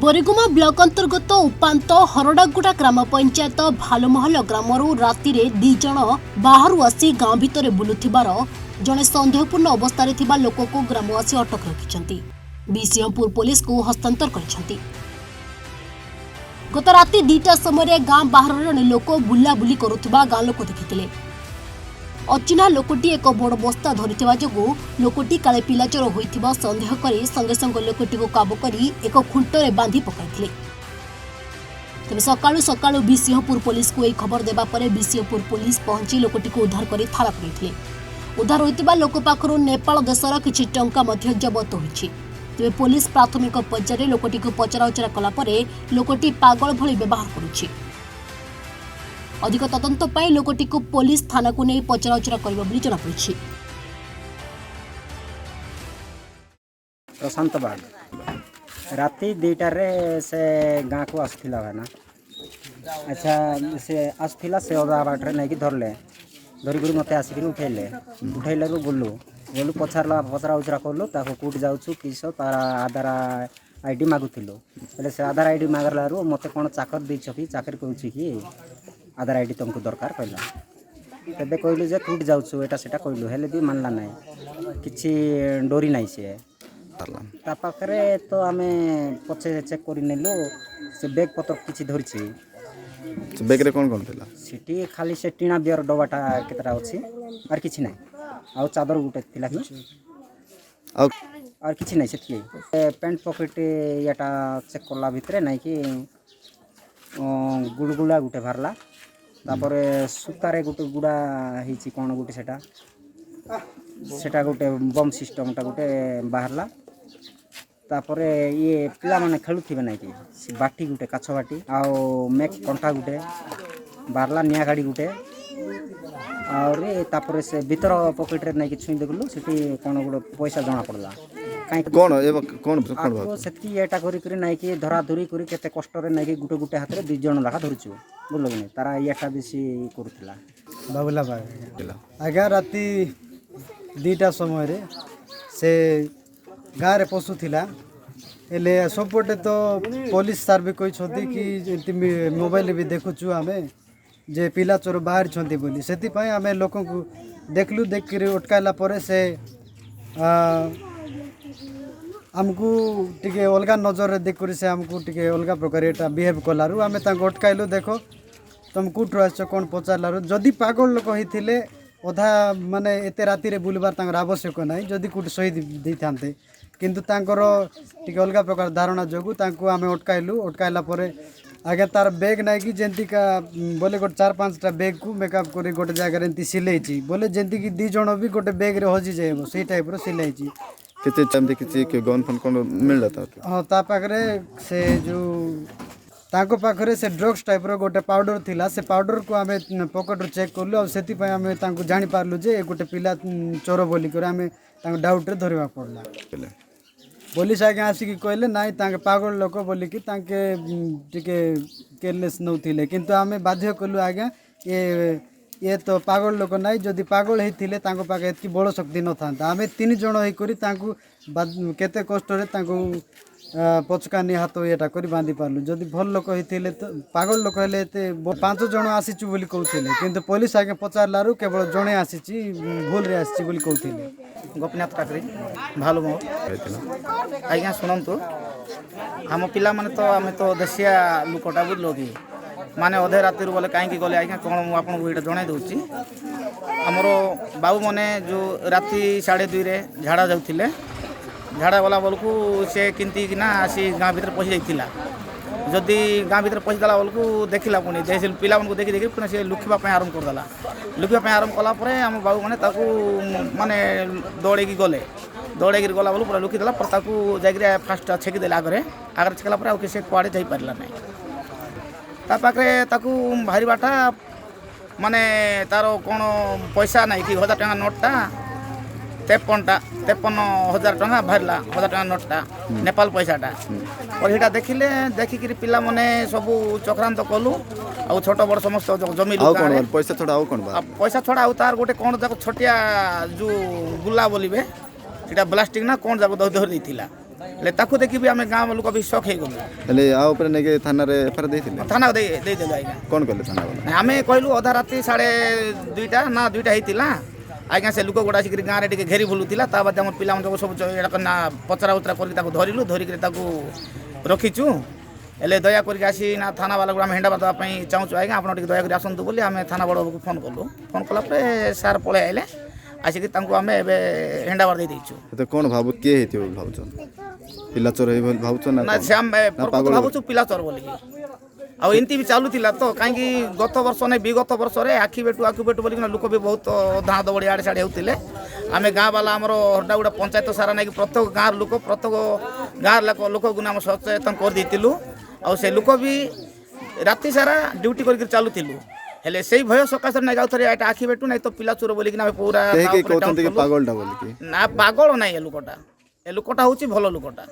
Boriguma block अंतर्गत उपांत हरडागुड़ा ग्राम पंचायत भालुमहल ग्रामरू राति दी जन बाहर आसी गांव भितर बुलुथिबार जड़े सन्देहपूर्ण अवस्था थिबा लोक को ग्रामवासी अटक रखिछंती। बिसिंहपुर पुलिस को हस्तांतर करछंती। गत राति 2टा समय गांव बाहर जड़े लोक बुलाबुली करुथिबा गां लोक देखिथिले। अचिन्हा लोकटी एक बड़ बस्ता धरिथिबा जोगु लोकटी काले पिलाचोर होइथिबा संदेह करी संगे संगे लोकटी को काबू करी एक खुंटरे बांधी पकाइथिले। तेबे सकाळु सकाळु बिसिंहपुर पुलिस को एक खबर देबा परे बिसिंहपुर पुलिस पहुंची लोकटी को उद्धार करी थाना पुरैथिले। उद्धार होइतिबा लोक पाखरु नेपाल देशर किछि टंका मध्य जब्त होइछि। तेबे पुलिस प्राथमिक पर्याୟରେ लोकटी को पचराउचरा कला परे लोकटी पागल भଳି व्यवहार करुछि। अधिक तदंत पाई लोकटी को पुलिस थाना को नहीं पचराउचरा करबा बोली जଣା पड़िछि। प्रशांत बाग राति 2टारे से गाँ को आसथिला ना। अच्छा से आसथिला से अदा बाटरे नहीं कि धरले धरिक मत आसिक उठेले बोलू पचरा उचरा कलु ताको कूट जाऊँ किस तार आधार आईडी मागुलु हेल्ले से आधार आईडी मागलारू मत कौन चाकर देछ कि चाकरी कौच कि आधार आईडी तुमको दरकार कहला तेबे कहलु जे कूट जाऊँ एटा सेटा कहलु हेल्ले भी मानला ना किछि डोरी नाई से ता पाखरे तो आमे पछे चेक करि नेलु से बैग पत्र किछि धरिछि। बैग रे कोन थिला सिटी खाली से टीना बियर डबाटा केतरा अछि और किछि नै आउ चादर गुटे थिला कि और किछि नै सेति पैंट पॉकेट याटा चेक करला भितरे नै कि गुलगुला गुटे भरला तापरे सुतारे गुटे गुडा हिछि कोन गुटे सेटा गुटे बम सिस्टम टा गुटे बाहरला तापरे ये पिला माने खेलुथिबे नै कि बाटी गुटे काछ बाटी आउ मेक कंटा गुटे बारला निया गाड़ी गुटे और तापरे से भीतर पॉकेट रे नै कि छुई देखलु सेठी कोन गुटे पैसा जणा पड़ला काई कोन एबा कोन सेठी एटा करी करी नै कि धरा धुरी करी केते कष्ट रे नै कि गुटे गुटे हाथ रे 2 जण लाखा धरछु बोललो नै तारा एटा बेसी करथिला बाबुला बाग आगा राति 2टा समय रे से गाँ रे पशु थिला एले सबपटे तो पुलिस सार भी कहते कि मोबाइल भी देखुचु आमे जे पिला चोर बाहर छंती बोली सेति पय आमे लोक को देखलु देख के अटकाइला परे से हमको टिके अलगा नजर रे देख कर से हमको टिके अलगा प्रकार एटा बिहेव कलारु आमे तांको अटकाइलो देखो तुम कुठ रहछ कोन पचारलारु जदी पागल लोक हिथिले अधा माने एते राति रे बुलबार तांकर आवश्यक नाही जदी कुठ सही दै थांते किंतु तांकर टिके अलगा प्रकार धारणा जोगु तांको आमे अटकाइला परे आगे तार बैग नाई कि जेंती का बोले गोटे 4-5टा बैग को मेकअप कर गोटे जगह एंती सिलाई बोले जेंती कि 2 जण भी गोटे बैग रे हजि जाइबो सेही टाइप रो सिलाई केते टाइम दे किछि गन फन कोन मिलला ता हां ता पाखरे से जो ताको पाखरे से ड्रग्स टाइप रो गोटे पाउडर थिला से पाउडर को आमे पॉकेट रो चेक करलु और सेति पय आमे ताको जानि पारलु जे गोटे पिला चोर बोली कर आमे ताको डाउट रे धरवा पड़ला। पुलिस आगे आसिक कहले नाई तांके पागल लोक बोली कि तांके टिके केयरलेस नौथिले किंतु आमे बाध्य कलु आगे ये तो पागल लोक नाई जदि पागल हेथिले तांको पागे एतकी बड़ शक्ति न थांता आमे 3 जण होई करी तांको केते कष्ट रे तांको पचकानी हाथ एटा करी बांधी पारलु जदि भल लोक हेथिले तो पागल लोक हेले एते 5 जण आसीचु बोली कहथिले किंतु पुलिस आगे पचारलारु केवल जणे आसीची भूल रे आसीची बोली कहथिले। गोपीनाथ काकरी भालू मो आज्ञा शुणु आम पिला माने तो आम तो देशिया लुकटा बुझल कि माने अधे राति बोले कहीं गले आज्ञा कौन मुझे आपको ये जन दूसरी आमर बाबू मैंने जो राति 2:30 झाड़ा जाऊे झाड़ा गला बेलू सी किंती ना आसी गाँ भर पशि जाइला जदि गाँ भर पशिदेला बेलू देखला पुणी से पिला देखी देखी पुणी सी लुखिवाई आरम्भ करदेला लुखिवाई आरम्भ कलापर आम बाबू मैंने माने दौड़े गले दौड़े गला बेलू पूरा लुखिदेला जाकर फास्ट छेकीदेले आगे छेकला आगे से कुआड़े जापारा ना ता पाखे बाहरटा माने तार कौन पैसा ना कि 1000 टଙ୍କା नोटा 53,000 टଙ୍କା बाहरला 1000 टଙ୍କା नोटा नेपाल पैसाटा और यहाँ देखिले देखिक पिला माने सबू चक्रांत कलु आ छोट बड़ समस्त जमी पैसा छड़ा तार गोटे कौन जाक छोटिया जो गुला बोलिबे इटा ब्लास्टिक ना कौन जाक धरी ହେଲେ ତାକୁ ଦେଖି ବି ଆମେ ଗାଁ ଲୋକ ବି ସକ୍ ହେଇଗଲୁ। ହେଲେ ଆ ଉପରେ ନେଇକି ଥାନାରେ ଏଫଆଇଆର ଦେଇଥିଲେ ଥାନା ଦେଇଦେଲୁ ଆଜ୍ଞା। କ'ଣ କଲେ ଥାନା ବାଲା? ନାଇଁ, ଆମେ କହିଲୁ ଅଧା ରାତି 2:30 ନା 2ଟା ହେଇଥିଲା ଆଜ୍ଞା। ସେ ଲୋକ ଗୁଡ଼ା ଆସିକିରି ଗାଁରେ ଟିକେ ଘେରି ବୁଲୁଥିଲା। ତା ବାଦ ଆମର ପିଲାମାନେ ସବୁ ଏଇଟା ନା ପଚରା ଉଚରା କରିକି ତାକୁ ଧରିଲୁ, ଧରିକିରି ତାକୁ ରଖିଛୁ। ହେଲେ ଦୟା କରିକି ଆସି ନା ଥାନା ବାଲାକୁ ଆମେ ହେଣ୍ଡା ଦେବା ପାଇଁ ଚାହୁଁଛୁ ଆଜ୍ଞା, ଆପଣ ଟିକେ ଦୟାକରି ଆସନ୍ତୁ ବୋଲି ଆମେ ଥାନା ବଡ଼ବାବୁକୁ ଫୋନ୍ କଲୁ। ଫୋନ୍ କଲା ପରେ ସାର୍ ପଳେଇ ଆଇଲେ, ଆସିକି ତାଙ୍କୁ ଆମେ ଏବେ ହେଣ୍ଡାବାର ଦେଇ ଦେଇଛୁ। ଏତେ କ'ଣ କିଏ ହେଇଥିବ ବୋଲି ଭାବୁଛ? ପିଲା ଚୋର ହେଇ ବୋଲି ଭାବୁଛ ନା ନା କ'ଣ? ସେ ଆମେ ଭାବୁଛୁ ପିଲା ଚୋର ବୋଲିକି। ଆଉ ଏମିତି ବି ଚାଲୁଥିଲା ତ, କାହିଁକି ଗତ ବର୍ଷ ନାଇଁ ବିଗତ ବର୍ଷରେ ଆଖି ବେଟୁ ବୋଲିକିନା ଲୋକ ବି ବହୁତ ଧାଁ ଦବଡ଼ି ଆଡ଼େ ସାଡ଼େ ହେଉଥିଲେ। ଆମେ ଗାଁ ବାଲା ଆମର ହରଡ଼ାଗୁଡ଼ା ପଞ୍ଚାୟତ ସାରା ନେଇକି ପ୍ରତ୍ୟେକ ଗାଁର ଲୋକ ପ୍ରତ୍ୟେକ ଗାଁର ଲୋକକୁ ଆମେ ସଚେତନ କରିଦେଇଥିଲୁ। ଆଉ ସେ ଲୋକ ବି ରାତି ସାରା ଡ୍ୟୁଟି କରିକି ଚାଲୁଥିଲୁ। ହେଲେ ସେଇ ଭୟ ସକାଶରେ ନାଇଁ ଯାଉଥରେ ଏଇଟା ଆଖି ବେଟୁ ନାଇଁ ତ ପିଲା ଚୋର ବୋଲିକିନା ଆମେ ପୁରା କେହି କହୁଛନ୍ତି କି ପାଗଳଟା ବୋଲିକି? ନା ପାଗଳ ନାଇଁ ଏ ଲୋକଟା ହେଉଛି ଭଲ ଲୋକଟା।